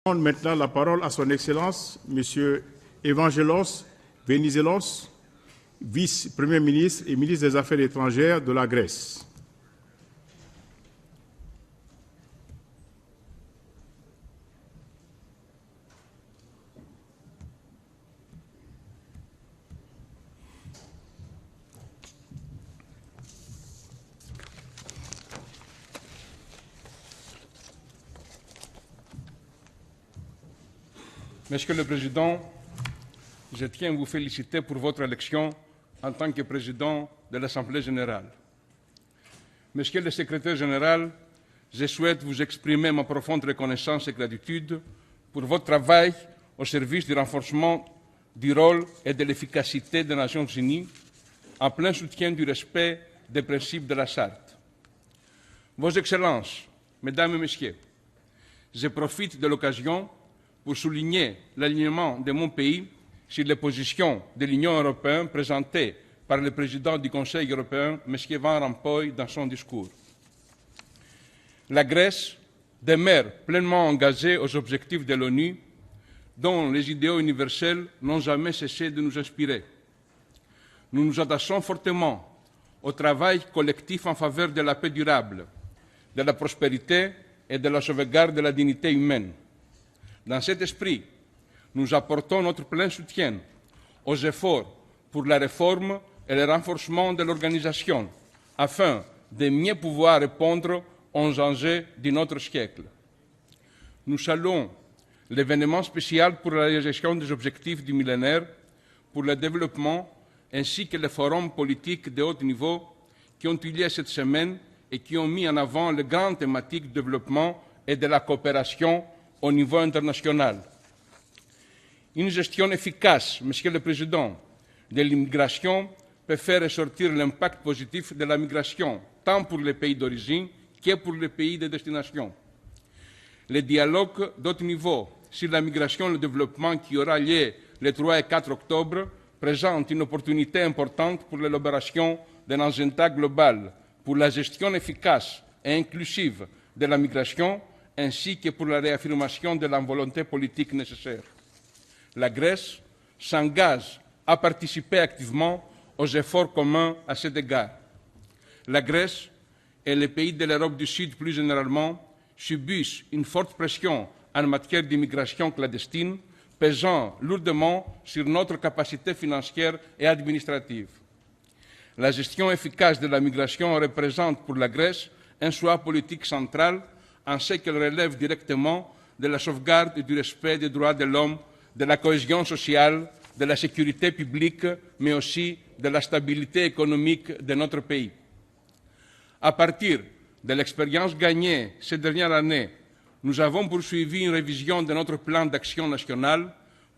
donne maintenant la parole à son Excellence, M. Evangelos Venizelos, vice-premier ministre et ministre des Affaires étrangères de la Grèce. Monsieur le Président, je tiens à vous féliciter pour votre élection en tant que Président de l'Assemblée générale. Monsieur le Secrétaire général, je souhaite vous exprimer ma profonde reconnaissance et gratitude pour votre travail au service du renforcement du rôle et de l'efficacité des Nations unies, en plein soutien du respect des principes de la Charte. Vos Excellences, Mesdames et Messieurs, je profite de l'occasion pour souligner l'alignement de mon pays sur les positions de l'Union européenne présentées par le président du Conseil européen, M. Van Rompuy, dans son discours. La Grèce demeure pleinement engagée aux objectifs de l'ONU, dont les idéaux universels n'ont jamais cessé de nous inspirer. Nous nous attachons fortement au travail collectif en faveur de la paix durable, de la prospérité et de la sauvegarde de la dignité humaine. Dans cet esprit, nous apportons notre plein soutien aux efforts pour la réforme et le renforcement de l'organisation, afin de mieux pouvoir répondre aux enjeux de notre siècle. Nous saluons l'événement spécial pour la réalisation des objectifs du millénaire pour le développement, ainsi que les forums politiques de haut niveau qui ont eu lieu cette semaine et qui ont mis en avant les grandes thématiques du développement et de la coopération au niveau international. Une gestion efficace, Monsieur le Président, de l'immigration peut faire ressortir l'impact positif de la migration, tant pour les pays d'origine que pour les pays de destination. Le dialogue d'haut niveau sur la migration et le développement qui aura lieu le 3 et 4 octobre présente une opportunité importante pour l'élaboration d'un agenda global pour la gestion efficace et inclusive de la migration, ainsi que pour la réaffirmation de la volonté politique nécessaire. La Grèce s'engage à participer activement aux efforts communs à cet égard. La Grèce et les pays de l'Europe du Sud plus généralement subissent une forte pression en matière d'immigration clandestine, pesant lourdement sur notre capacité financière et administrative. La gestion efficace de la migration représente pour la Grèce un choix politique central en ce qu'elle relève directement de la sauvegarde et du respect des droits de l'homme, de la cohésion sociale, de la sécurité publique, mais aussi de la stabilité économique de notre pays. À partir de l'expérience gagnée ces dernières années, nous avons poursuivi une révision de notre plan d'action national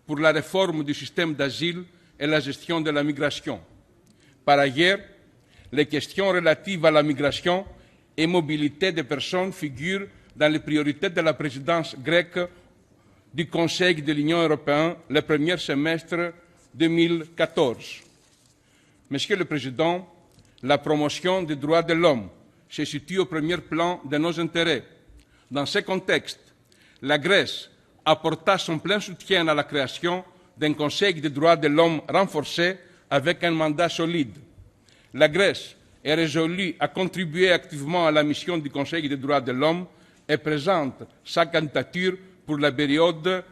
pour la réforme du système d'asile et la gestion de la migration. Par ailleurs, les questions relatives à la migration et mobilité des personnes figurent dans les priorités de la présidence grecque du Conseil de l'Union européenne le premier semestre 2014. Monsieur le Président, la promotion des droits de l'homme se situe au premier plan de nos intérêts. Dans ce contexte, la Grèce apporta son plein soutien à la création d'un Conseil des droits de l'homme renforcé avec un mandat solide. La Grèce est résolue à contribuer activement à la mission du Conseil des droits de l'homme et présente sa candidature pour la période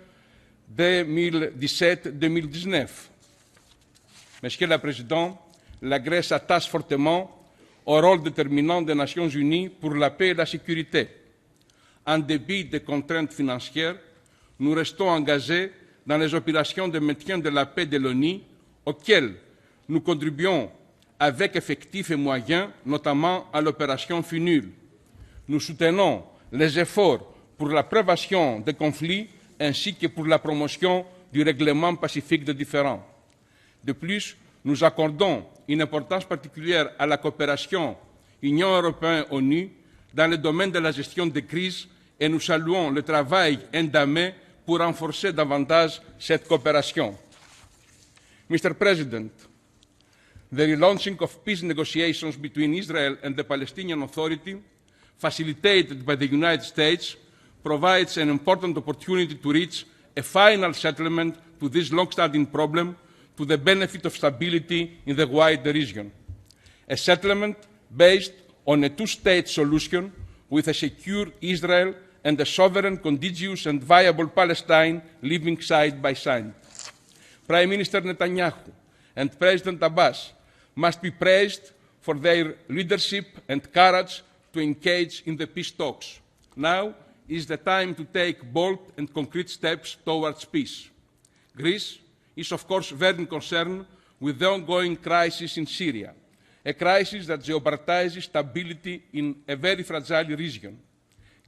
2017-2019. Monsieur le Président, la Grèce attache fortement au rôle déterminant des Nations unies pour la paix et la sécurité. En dépit des contraintes financières, nous restons engagés dans les opérations de maintien de la paix de l'ONU, auxquelles nous contribuons avec effectifs et moyens, notamment à l'opération FUNUL. Nous soutenons les efforts pour la prévention des conflits ainsi que pour la promotion du règlement pacifique des différends. De plus, nous accordons une importance particulière à la coopération Union européenne-ONU dans le domaine de la gestion des crises et nous saluons le travail entamé pour renforcer davantage cette coopération. Mr. President, the relaunching of peace negotiations between Israel and the Palestinian Authority, facilitated by the United States, provides an important opportunity to reach a final settlement to this long-standing problem to the benefit of stability in the wider region. A settlement based on a two-state solution with a secure Israel and a sovereign, contiguous and viable Palestine living side by side. Prime Minister Netanyahu and President Abbas must be praised for their leadership and courage to engage in the peace talks. Now is the time to take bold and concrete steps towards peace. Greece is, of course, very concerned with the ongoing crisis in Syria, a crisis that jeopardizes stability in a very fragile region.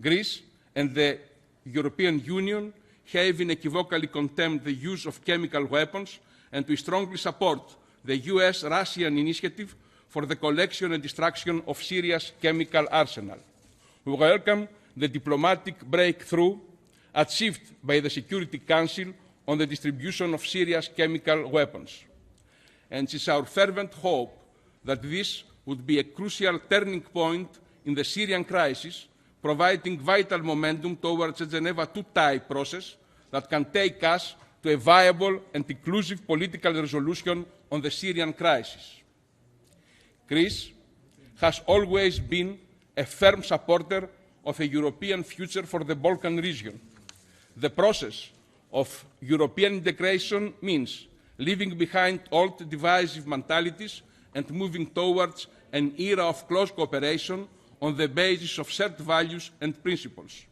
Greece and the European Union have unequivocally condemned the use of chemical weapons, and we strongly support the US-Russian initiative for the collection and destruction of Syria's chemical arsenal. We welcome the diplomatic breakthrough achieved by the Security Council on the distribution of Syria's chemical weapons. And it is our fervent hope that this would be a crucial turning point in the Syrian crisis, providing vital momentum towards a Geneva II-type process that can take us to a viable and inclusive political resolution on the Syrian crisis. Greece has always been a firm supporter of a European future for the Balkan region. The process of European integration means leaving behind old divisive mentalities and moving towards an era of close cooperation on the basis of shared values and principles.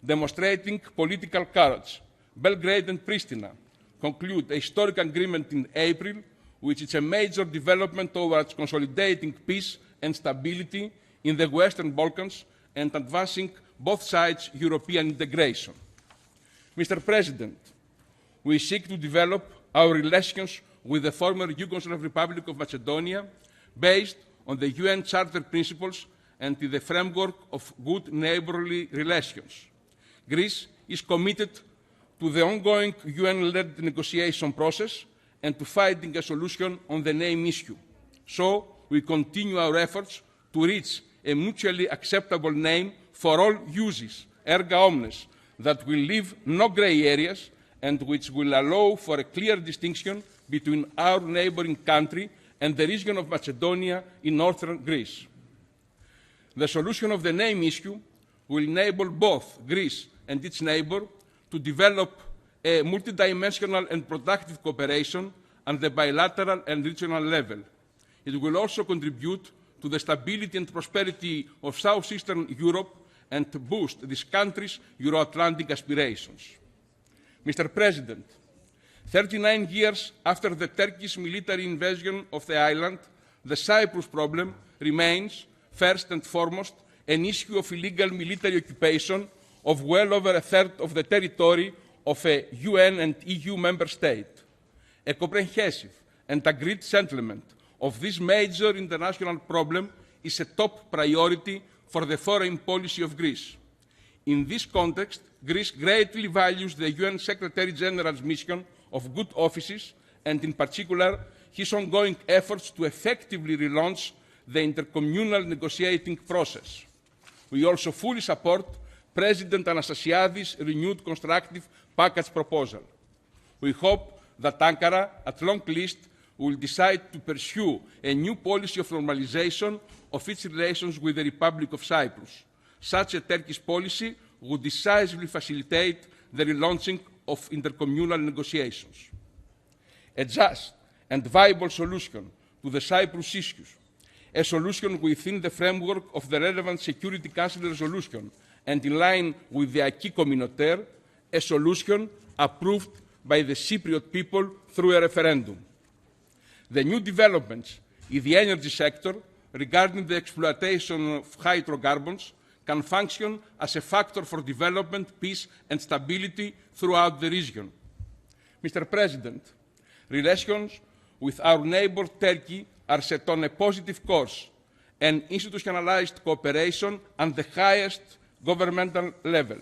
Demonstrating political courage, Belgrade and Pristina conclude a historic agreement in April, which is a major development towards consolidating peace and stability in the Western Balkans and advancing both sides' European integration. Mr. President, we seek to develop our relations with the former Yugoslav Republic of Macedonia based on the UN Charter principles and in the framework of good neighbourly relations. Greece is committed to the ongoing UN-led negotiation process and to finding a solution on the name issue. So we continue our efforts to reach a mutually acceptable name for all uses, erga omnes, that will leave no grey areas and which will allow for a clear distinction between our neighbouring country and the region of Macedonia in northern Greece. The solution of the name issue will enable both Greece and its neighbour to develop a multidimensional and productive cooperation on the bilateral and regional level. It will also contribute to the stability and prosperity of Southeastern Europe and boost this country's Euro-Atlantic aspirations. Mr. President, 39 years after the Turkish military invasion of the island, the Cyprus problem remains, first and foremost, an issue of illegal military occupation of well over a third of the territory of a UN and EU member state. A comprehensive and agreed settlement of this major international problem is a top priority for the foreign policy of Greece. In this context, Greece greatly values the UN Secretary-General's mission of good offices and, in particular, his ongoing efforts to effectively relaunch the intercommunal negotiating process. We also fully support President Anastasiadis' renewed constructive package proposal. We hope that Ankara, at long last, will decide to pursue a new policy of normalization of its relations with the Republic of Cyprus. Such a Turkish policy would decisively facilitate the relaunching of intercommunal negotiations. A just and viable solution to the Cyprus issues, a solution within the framework of the relevant Security Council resolution and in line with the acquis communautaire, a solution approved by the Cypriot people through a referendum. The new developments in the energy sector regarding the exploitation of hydrocarbons can function as a factor for development, peace and stability throughout the region. Mr. President, relations with our neighbour Turkey are set on a positive course, and institutionalized cooperation at the highest governmental level,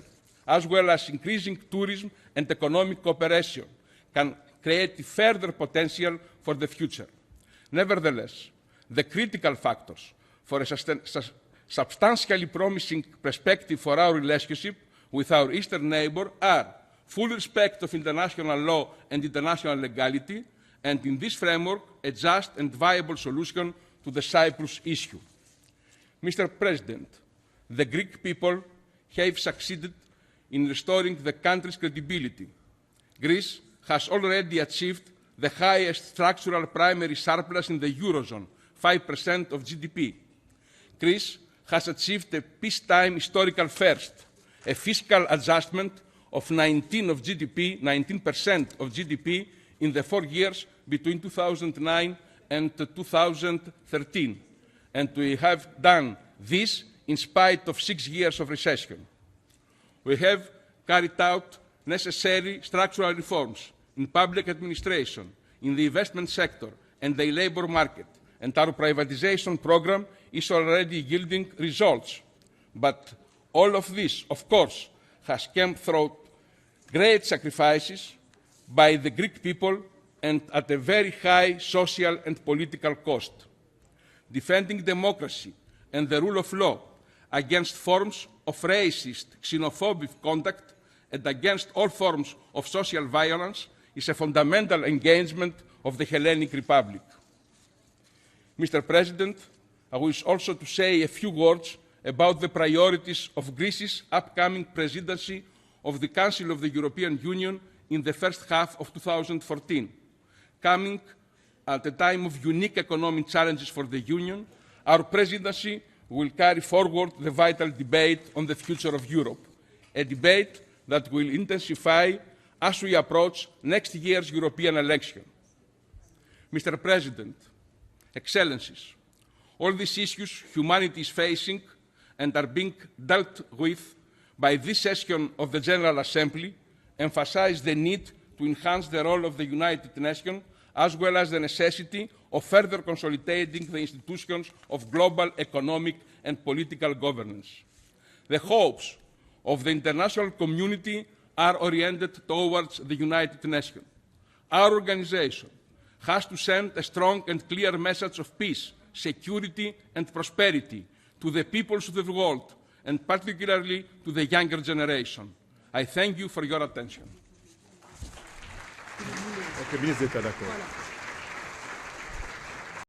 as well as increasing tourism and economic cooperation, can create further potential for the future. Nevertheless, the critical factors for a substantially promising perspective for our relationship with our eastern neighbor are full respect of international law and international legality, and in this framework, a just and viable solution to the Cyprus issue. Mr. President, the Greek people have succeeded in restoring the country's credibility. Greece has already achieved the highest structural primary surplus in the Eurozone, 5% of GDP. Greece has achieved a peacetime historical first, a fiscal adjustment of 19% of GDP in the 4 years between 2009 and 2013. And we have done this in spite of 6 years of recession. We have carried out necessary structural reforms in public administration, in the investment sector and the labour market, and our privatization program is already yielding results. But all of this, of course, has come through great sacrifices by the Greek people and at a very high social and political cost. Defending democracy and the rule of law against forms of racist, xenophobic conduct and against all forms of social violence is a fundamental engagement of the Hellenic Republic. Mr. President, I wish also to say a few words about the priorities of Greece's upcoming presidency of the Council of the European Union in the first half of 2014. Coming at a time of unique economic challenges for the Union, our presidency will carry forward the vital debate on the future of Europe, a debate that will intensify as we approach next year's European election. Mr. President, Excellencies, all these issues humanity is facing and are being dealt with by this session of the General Assembly emphasize the need to enhance the role of the United Nations as well as the necessity of further consolidating the institutions of global economic and political governance. The hopes of the international community are oriented towards the United Nations. Our organization has to send a strong and clear message of peace, security and prosperity to the peoples of the world, and particularly to the younger generation. I thank you for your attention. Le ministre d'État, d'accord.